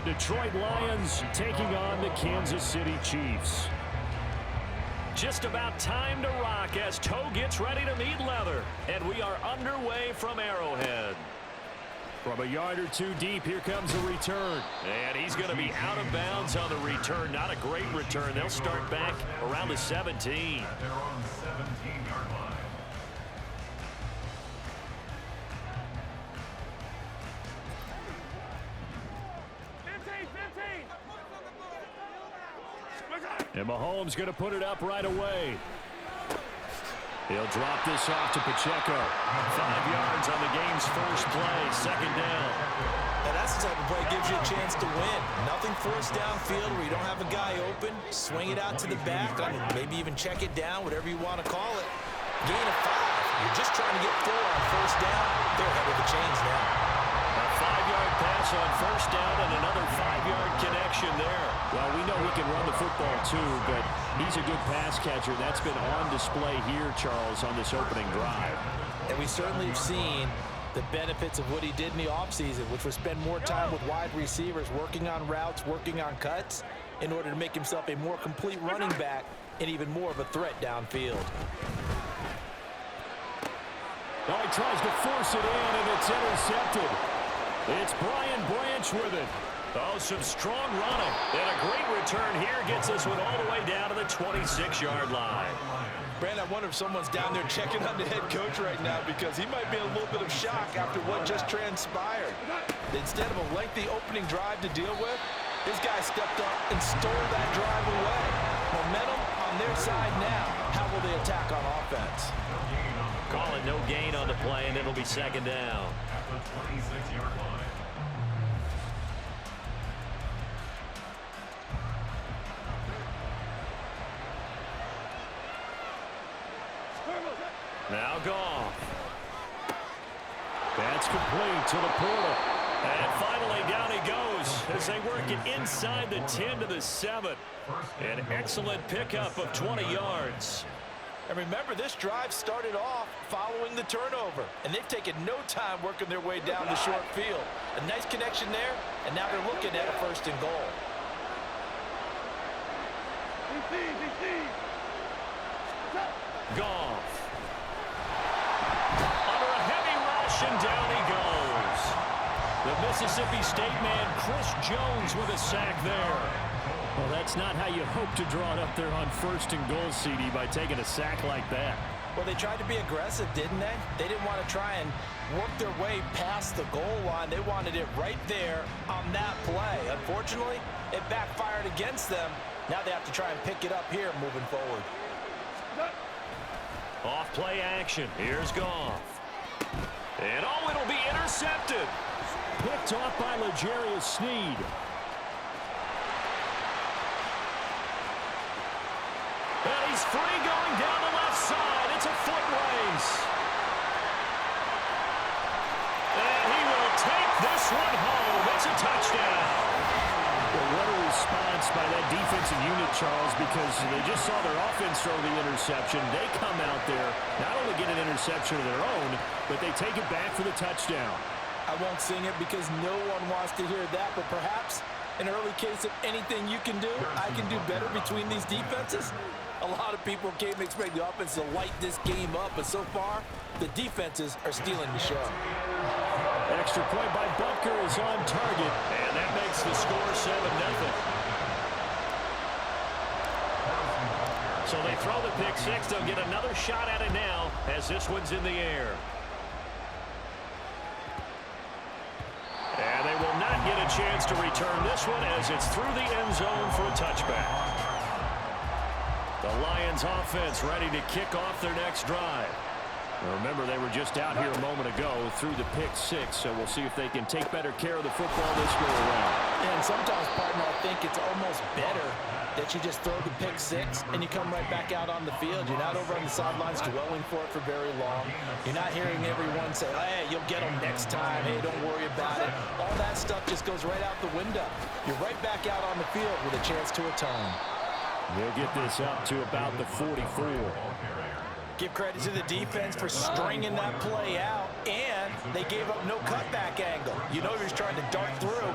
Detroit Lions taking on the Kansas City Chiefs. Just about time to rock as toe gets ready to meet leather. And we are underway from Arrowhead. From a yard or two deep, here comes the return. And he's going to be out of bounds on the return. Not a great return. They'll start back around the 17. They're on the 17-yard line. And Mahomes going to put it up right away. He'll drop this off to Pacheco. 5 yards on the game's first play. Second down. Now that's the type of play that gives you a chance to win. Nothing forced downfield where you don't have a guy open. Swing it out to the back. Maybe even check it down, whatever you want to call it. Gain of 5. You're just trying to get 4 on first down. They're ahead of the chains now. A 5-yard pass on first down and another 5-yard connection there. Well, we know he can run the football too, but he's a good pass catcher. That's been on display here, Charles, on this opening drive. And we certainly have seen the benefits of what he did in the offseason, which was spend more time with wide receivers, working on routes, working on cuts, in order to make himself a more complete running back and even more of a threat downfield. Oh, he tries to force it in, and it's intercepted. It's Brian Branch with it. Oh, some strong running. And a great return here gets this one all the way down to the 26-yard line. Brandon, I wonder if someone's down there checking on the head coach right now because he might be in a little bit of shock after what just transpired. Instead of a lengthy opening drive to deal with, this guy stepped up and stole that drive away. Momentum on their side now. How will they attack on offense? Calling no gain on the play, and it'll be second down. At the 26-yard line. Now Goff. That's complete to the portal. And finally down he goes as they work it inside the 10 to the 7. An excellent pickup of 20 yards. And remember, this drive started off following the turnover. And they've taken no time working their way down the short field. A nice connection there, and now they're looking at a 1st and goal. Goff. Under a heavy rush, and down he goes. The Mississippi State man, Chris Jones, with a sack there. Well, that's not how you hope to draw it up there on 1st and goal, CD, by taking a sack like that. Well, they tried to be aggressive, didn't they? They didn't want to try and work their way past the goal line. They wanted it right there on that play. Unfortunately, it backfired against them. Now they have to try and pick it up here moving forward. Off play action. Here's Goff. And oh, it'll be intercepted. Picked off by L'Jarius Sneed. And he's free going down the left side. It's a foot race. And he will take this one home. It's a touchdown. Well, what a response by that defensive unit, Charles, because they just saw their offense throw the interception. They come out there, not only get an interception of their own, but they take it back for the touchdown. I won't sing it because no one wants to hear that, but perhaps an early case of anything you can do, I can do better between these defenses. A lot of people came expecting the offense to light this game up, but so far, the defenses are stealing the show. Extra point by Butker is on target, and that makes the score 7-0. So they throw the pick six. They'll get another shot at it now as this one's in the air. And they will not get a chance to return this one as it's through the end zone for a touchback. The Lions offense ready to kick off their next drive. Remember, they were just out here a moment ago through the pick six, so we'll see if they can take better care of the football this go around. And sometimes, partner, I think it's almost better that you just throw the pick six and you come right back out on the field. You're not over on the sidelines dwelling for it for very long. You're not hearing everyone say, hey, you'll get them next time. Hey, don't worry about it. All that stuff just goes right out the window. You're right back out on the field with a chance to atone. We'll get this up to about the 44. Give credit to the defense for stringing that play out, and They gave up no cutback angle. You know he was trying to dart through.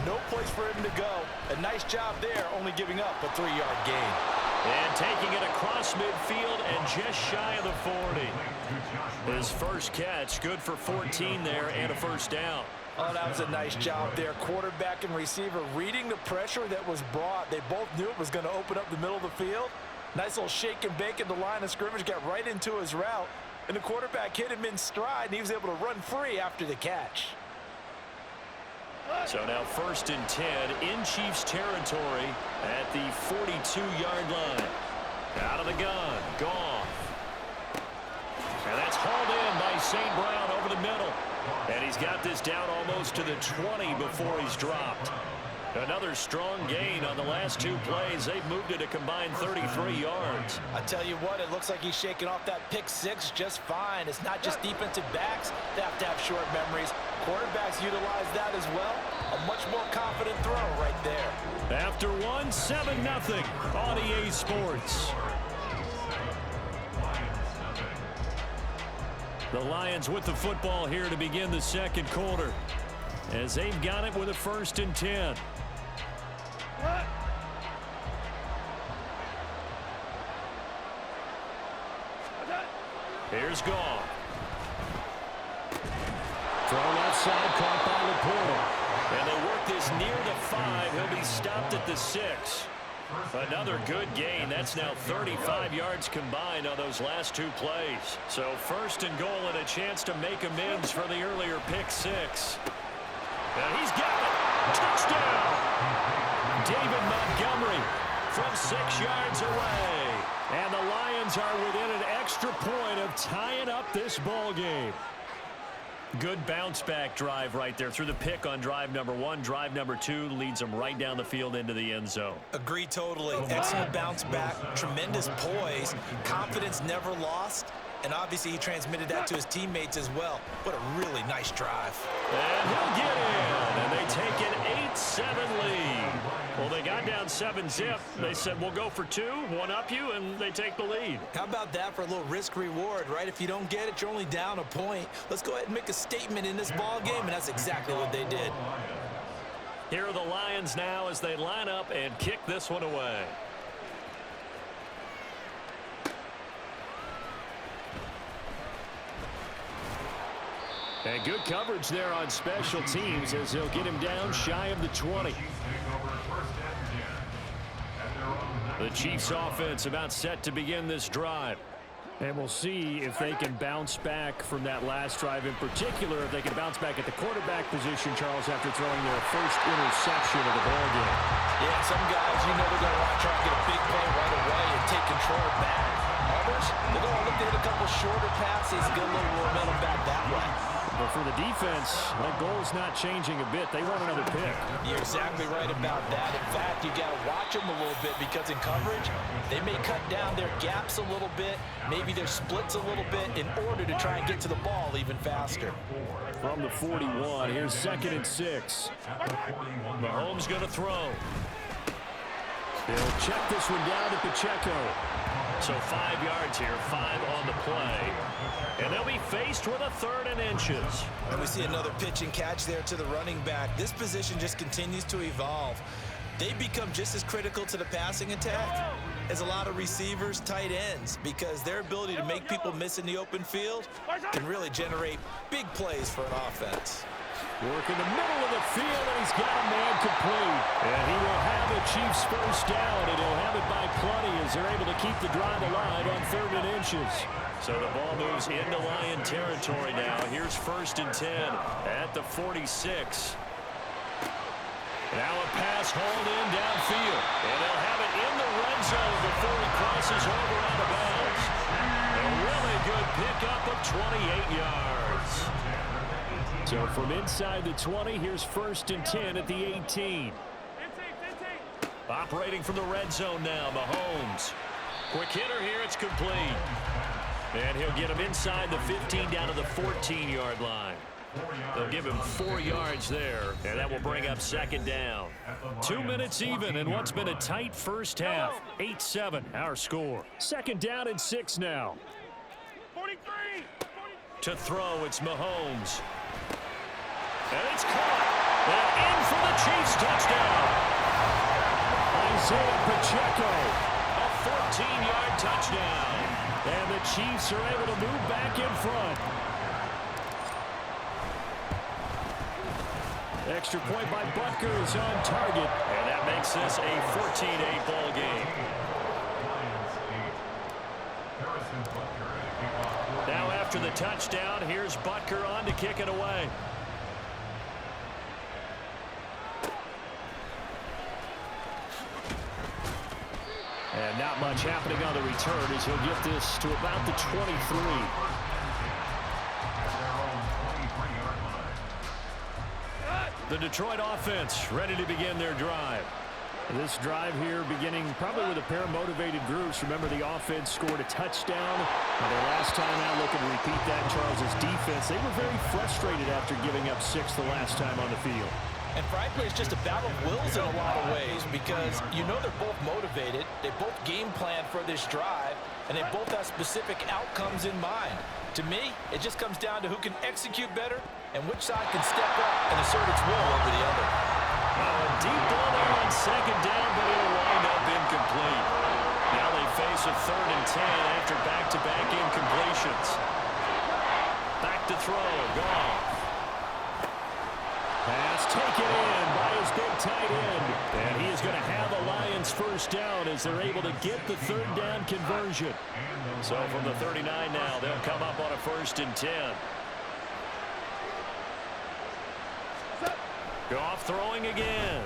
No place for him to go. A nice job there, only giving up a 3-yard gain. And taking it across midfield and just shy of the 40. His first catch, good for 14 there and a first down. Oh, that was a nice job there. Quarterback and receiver reading the pressure that was brought. They both knew it was going to open up the middle of the field. Nice little shake and bake at the line of scrimmage, got right into his route. And the quarterback hit him in stride, and he was able to run free after the catch. So now 1st and 10 in Chiefs territory at the 42-yard line. Out of the gun, Goff. And that's hauled in by St. Brown over the middle. And he's got this down almost to the 20 before he's dropped. Another strong gain on the last 2 plays. They've moved it a combined 33 yards. I tell you what, it looks like he's shaking off that pick 6 just fine. It's not just defensive backs that have to have short memories. Quarterbacks utilize that as well. A much more confident throw right there. After one, 7-0 on EA Sports. The Lions with the football here to begin the second quarter, as they've got it with a 1st and 10. Here's Goff. Throw left side, caught by Laporta. And they work this near the 5. He'll be stopped at the 6. Another good gain. That's now 35 yards combined on those last 2 plays. So 1st and goal and a chance to make amends for the earlier pick 6. And he's got it. Touchdown. David Montgomery from 6 yards away. And the Lions are within an extra point of tying up this ball game. Good bounce-back drive right there through the pick on drive number 1. Drive number 2 leads them right down the field into the end zone. Agree totally. Excellent bounce back, tremendous poise, confidence never lost, and obviously he transmitted that to his teammates as well. What a really nice drive. And he'll get in, and they take an 8-7 lead. Well, they got down 7-zip. They said, we'll go for 2, one up you, and they take the lead. How about that for a little risk-reward, right? If you don't get it, you're only down a point. Let's go ahead and make a statement in this ball game, and that's exactly what they did. Here are the Lions now as they line up and kick this one away. And good coverage there on special teams as they'll get him down shy of the 20. The Chiefs offense about set to begin this drive. And we'll see if they can bounce back from that last drive in particular, if they can bounce back at the quarterback position, Charles, after throwing their first interception of the ball game. Yeah, some guys, you know they're going to want to try and get a big play right away and take control back. Others, they're going to look to hit a couple shorter passes, get a little momentum back that way. But for the defense, that goal's not changing a bit. They want another pick. You're exactly right about that. In fact, you got to watch them a little bit because in coverage, they may cut down their gaps a little bit, maybe their splits a little bit in order to try and get to the ball even faster. From the 41, here's 2nd and 6. Mahomes going to throw. They'll check this one down to Pacheco. So 5 yards here, 5 on the play. And they'll be faced with a 3rd and inches. And we see another pitch and catch there to the running back. This position just continues to evolve. They become just as critical to the passing attack as a lot of receivers, tight ends, because their ability to make people miss in the open field can really generate big plays for an offense. Work in the middle of the field, and he's got a man complete. And he will have the Chiefs first down, and he'll have it by plenty as they're able to keep the drive alive on 3rd and inches. So the ball moves into Lion territory now. Here's 1st and 10 at the 46. Now a pass hauled in downfield. And they'll have it in the red zone before he crosses over out of bounds. A really good pickup of 28 yards. So from inside the 20, here's 1st and 10 at the 18. Operating from the red zone now, Mahomes. Quick hitter here, it's complete. And he'll get him inside the 15 down to the 14-yard line. They'll give him 4 yards there, and that will bring up 2nd down. 2 minutes even in what's been a tight first half. 8-7, our score. 2nd down and 6 now. 43. To throw, it's Mahomes. And it's caught. And in for the Chiefs touchdown. Isaiah Pacheco. A 14-yard touchdown. And the Chiefs are able to move back in front. Extra point by Butker is on target. And that makes this a 14-8 ball game. Now after the touchdown, here's Butker on to kick it away. And not much happening on the return as he'll get this to about the 23. The Detroit offense ready to begin their drive. This drive here beginning probably with a pair of motivated groups. Remember, the offense scored a touchdown. Their last time out, looking to repeat that. Charles's defense, they were very frustrated after giving up 6 the last time on the field. And frankly, it's just a battle of wills in a lot of ways because you know they're both motivated. They both game plan for this drive, and they both have specific outcomes in mind. To me, it just comes down to who can execute better and which side can step up and assert its will over the other. A deep ball there on second down, but it'll wind up incomplete. Now they face a 3rd and 10 after back-to-back incompletions. Back to throw, Goff. Pass taken in by his big tight end. And he is going to have a Lions first down as they're able to get the 3rd down conversion. So from the 39 now, they'll come up on a 1st and 10. Goff throwing again.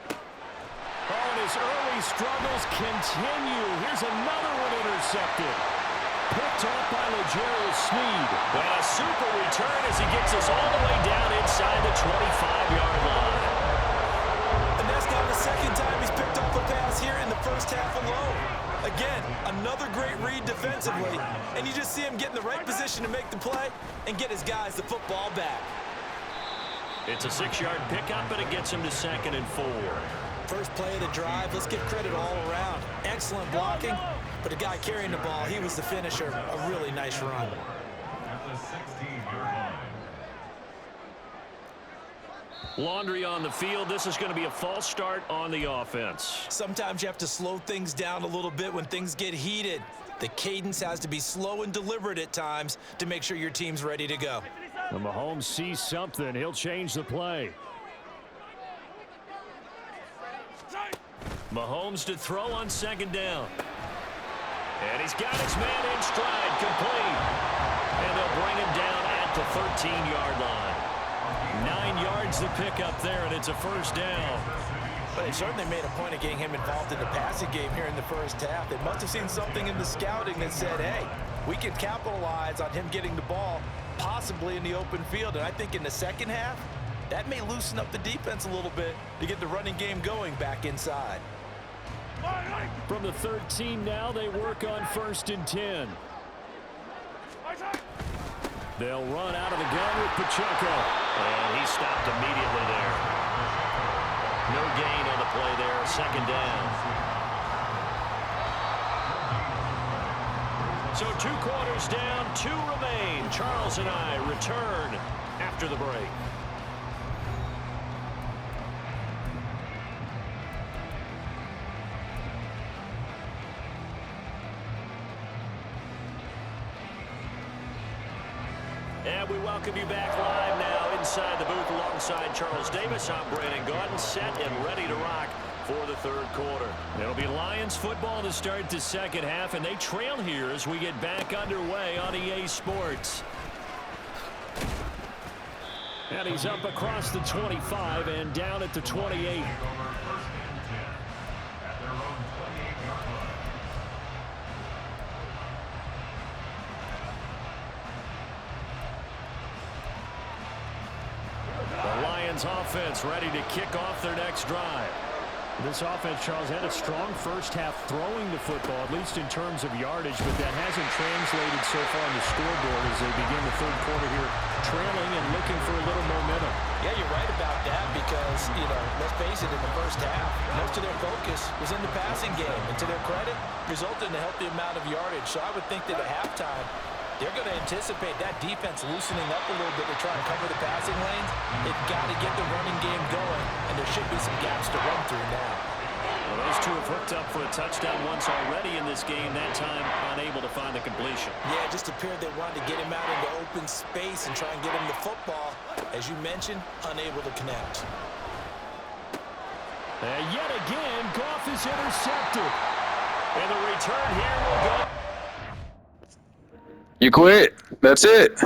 Oh, and his early struggles continue. Here's another one intercepted. Picked off by L'Jarius Sneed. And a super return as he gets us all the way down inside the 25-yard line. And that's now the 2nd time he's picked off a pass here in the first half alone. Again, another great read defensively, and you just see him get in the right position to make the play and get his guys the football back. It's a 6-yard pickup, but it gets him to 2nd and 4. First play of the drive, let's give credit all around. Excellent blocking, but the guy carrying the ball, he was the finisher. A really nice run. At the 16-yard line. Laundry on the field. This is going to be a false start on the offense. Sometimes you have to slow things down a little bit when things get heated. The cadence has to be slow and deliberate at times to make sure your team's ready to go. And Mahomes sees something. He'll change the play. Mahomes to throw on 2nd down. And he's got his man in stride, complete. And they'll bring him down at the 13-yard line. 9 yards to pick up there, and it's a 1st down. But they certainly made a point of getting him involved in the passing game here in the first half. They must have seen something in the scouting that said, hey, we can capitalize on him getting the ball possibly in the open field. And I think in the second half, that may loosen up the defense a little bit to get the running game going back inside. From the 13 now, they work on 1st and 10. They'll run out of the gun with Pacheco. And he stopped immediately there. No gain on the play there, 2nd down. So 2 quarters down, 2 remain. Charles and I return after the break. And we welcome you back live now inside the booth alongside Charles Davis. I'm Brandon Gaudin, set and ready to rock for the 3rd quarter. It'll be Lions football to start the 2nd half, and they trail here as we get back underway on EA Sports. And he's up across the 25 and down at the 28. Offense ready to kick off their next drive. This offense, Charles, had a strong first half throwing the football, at least in terms of yardage, but that hasn't translated so far on the scoreboard as they begin the 3rd quarter here, trailing and looking for a little momentum. Yeah, you're right about that because, let's face it, in the first half, most of their focus was in the passing game. And to their credit, resulted in a healthy amount of yardage. So I would think that at halftime, They're going to anticipate that defense loosening up a little bit to try and cover the passing lanes. They've got to get the running game going, and there should be some gaps to run through now. Well, those two have hooked up for a touchdown once already in this game, that time unable to find the completion. Yeah, it just appeared they wanted to get him out into open space and try and get him the football. As you mentioned, unable to connect. And yet again, Goff is intercepted. And the return here will go. You quit. That's it.